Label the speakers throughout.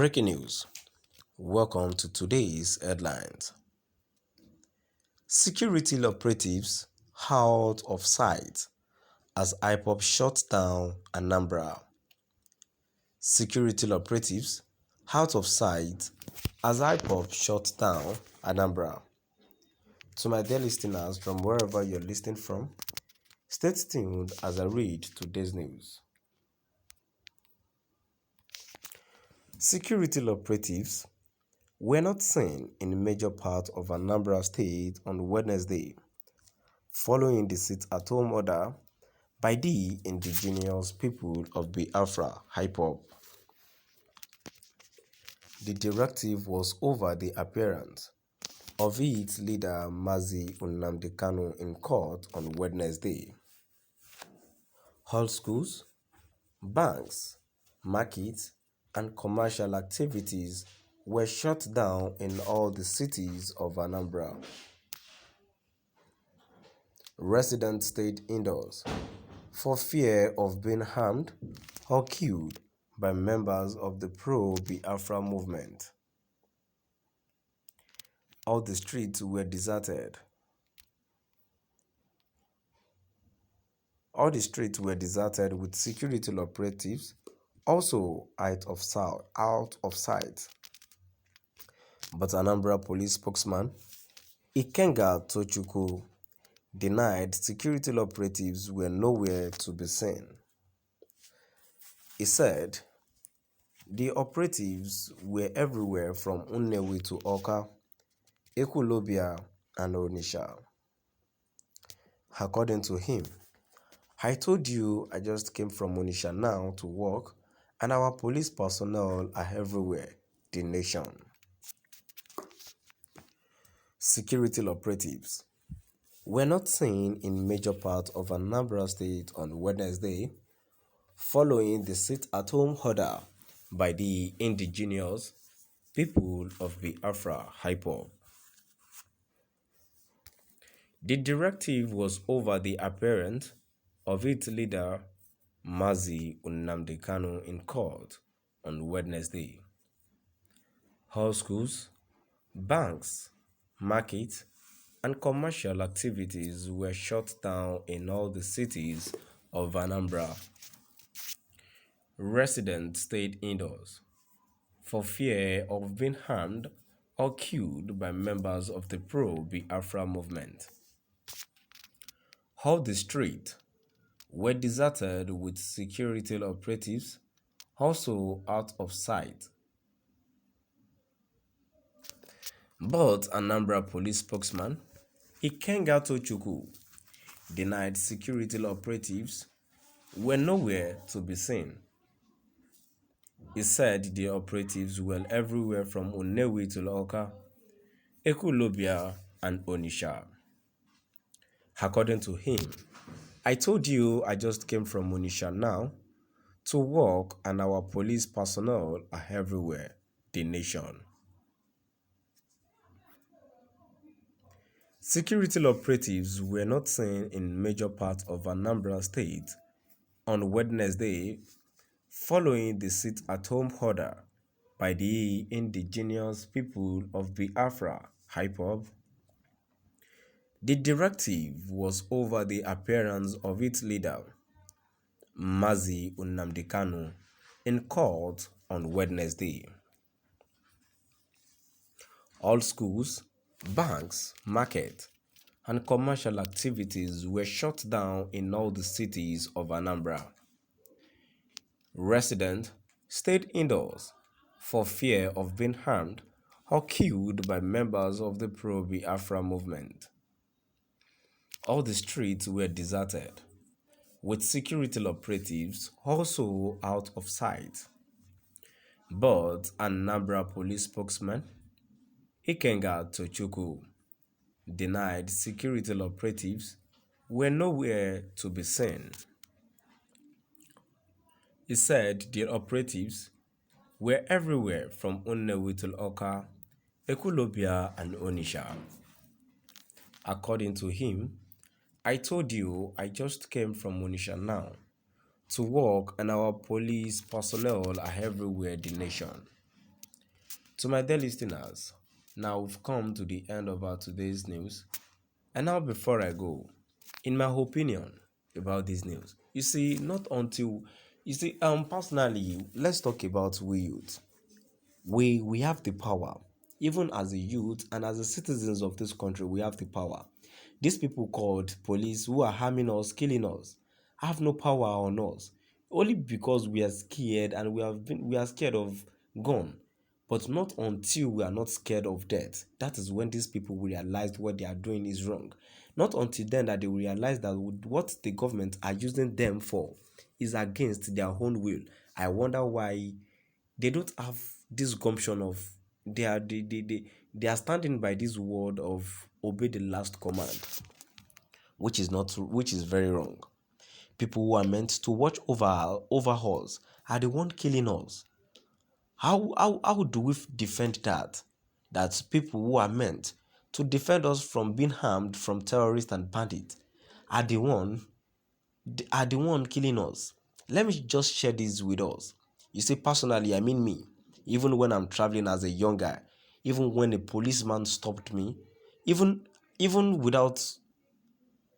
Speaker 1: Breaking news. Welcome to today's headlines. Security operatives out of sight as Ipob shuts down Anambra. Security operatives out of sight as Ipob shuts down Anambra. To my dear listeners from wherever you're listening from, stay tuned as I read today's news. Security operatives were not seen in major parts of Anambra State on Wednesday, following the sit-at-home order by the indigenous people of Biafra, Ipob. The directive was over the appearance of its leader Mazi Nnamdi Kanu in court on Wednesday. All schools, banks, markets, and commercial activities were shut down in all the cities of Anambra. Residents stayed indoors for fear of being harmed or killed by members of the pro-Biafra movement. All the streets were deserted. With security operatives also out of sight. But Anambra police spokesman Ikenga Tochukwu denied security operatives were nowhere to be seen. He said the operatives were everywhere from Nnewi to Awka, Ekwulobia, and Onitsha. According to him, I told you I just came from Onitsha now to work, and our police personnel are everywhere, the nation. Security operatives were not seen in major parts of Anambra State on Wednesday, following the sit-at-home order by the indigenous people of Biafra, Ipob. The directive was over the appearance of its leader Mazi Nnamdi Kanu in court on Wednesday. All schools, banks, markets, and commercial activities were shut down in all the cities of Anambra. Residents stayed indoors for fear of being harmed or killed by members of the pro-Biafra movement. All the streets were deserted with security operatives also out of sight. But Anambra police spokesman Ikenga Tochukwu denied security operatives were nowhere to be seen. He said the operatives were everywhere from Nnewi to Awka, Ekwulobia, and Onitsha. According to him, I told you I just came from Onitsha now to work, and our police personnel are everywhere, the nation. Security operatives were not seen in major parts of Anambra State on Wednesday, following the sit-at-home order by the indigenous people of Biafra, Ipob. The directive was over the appearance of its leader, Mazi Nnamdi Kanu, in court on Wednesday. All schools, banks, markets, and commercial activities were shut down in all the cities of Anambra. Residents stayed indoors for fear of being harmed or killed by members of the pro-Biafra movement. All the streets were deserted, with security operatives also out of sight. But Anambra police spokesman Ikenga Tochukwu denied security operatives were nowhere to be seen. He said the operatives were everywhere from Nnewi to Awka, Ekwulobia, and Onitsha. According to him, I told you I just came from Onitsha now to work, and our police personnel are everywhere, the nation. To my dear listeners, now we've come to the end of our today's news. And now, before I go, in my opinion about this news, personally, let's talk about we youth. We have the power, even as a youth and as the citizens of this country. We have the power. These people called police who are harming us, killing us, have no power on us, only because we are scared, and we are scared of gun. But not until we are not scared of death, that is when these people will realize what they are doing is wrong. Not until then that they will realize that what the government are using them for is against their own will. I wonder why they don't have this gumption of they are standing by this word of obey the last command, which is very wrong. People who are meant to watch over us are the one killing us. How do we defend that? That people who are meant to defend us from being harmed from terrorists and bandits are the one killing us. Let me just share this with us. You see, personally, I mean me, even when I'm traveling as a young guy, even when a policeman stopped me, even even without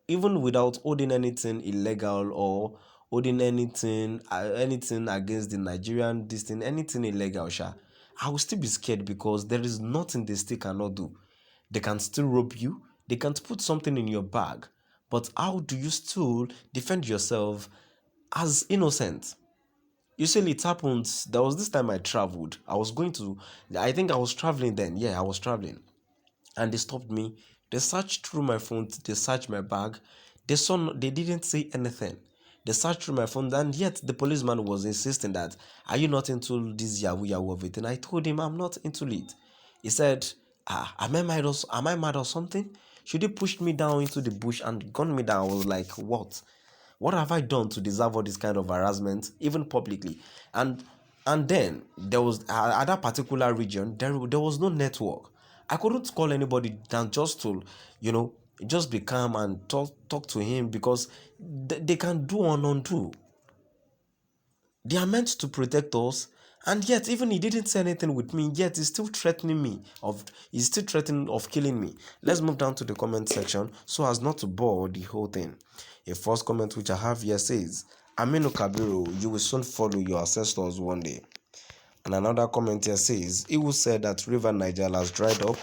Speaker 1: without holding anything illegal or holding anything against the Nigerian this thing, anything illegal, I will still be scared because there is nothing they still cannot do. They can still rob you, they can put something in your bag, but how do you still defend yourself as innocent? You see, it happens. There was this time I traveled. I think I was traveling then. Yeah, I was traveling, and they stopped me. They searched through my phone. They searched my bag. They didn't say anything. They searched through my phone, and yet the policeman was insisting that, are you not into this yahoo yahoo of it? And I told him I'm not into it. He said, am I mad or something? Should he push me down into the bush and gun me down? I was like, what? What have I done to deserve all this kind of harassment, even publicly? And then there was at that particular region, there was no network. I couldn't call anybody than just to, you know, just be calm and talk to him, because they can do and undo. They are meant to protect us, and yet even he didn't say anything with me, yet he's still threatening of killing me. Let's move down to the comment section so as not to bore the whole thing. A first comment which I have here says, Aminu Kabiru, you will soon follow your ancestors one day. And another comment here says, he who said that River Niger has dried up,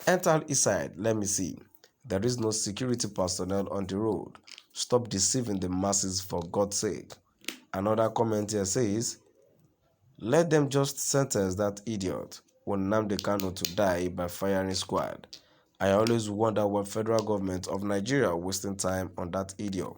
Speaker 1: enter east side. Let me see. There is no security personnel on the road. Stop deceiving the masses for God's sake. Another comment here says, let them just sentence that idiot Nnamdi Kanu to die by firing squad. I always wonder why federal government of Nigeria wasting time on that idiot.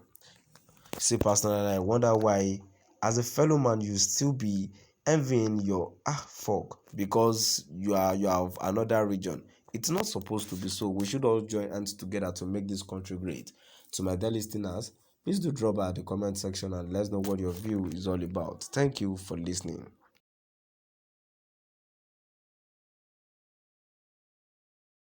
Speaker 1: See, personally, I wonder why, as a fellow man, you still be envying your folk because you have another region. It's not supposed to be so. We should all join hands together to make this country great. To my dear listeners, please do drop by the comment section and let us know what your view is all about. Thank you for listening.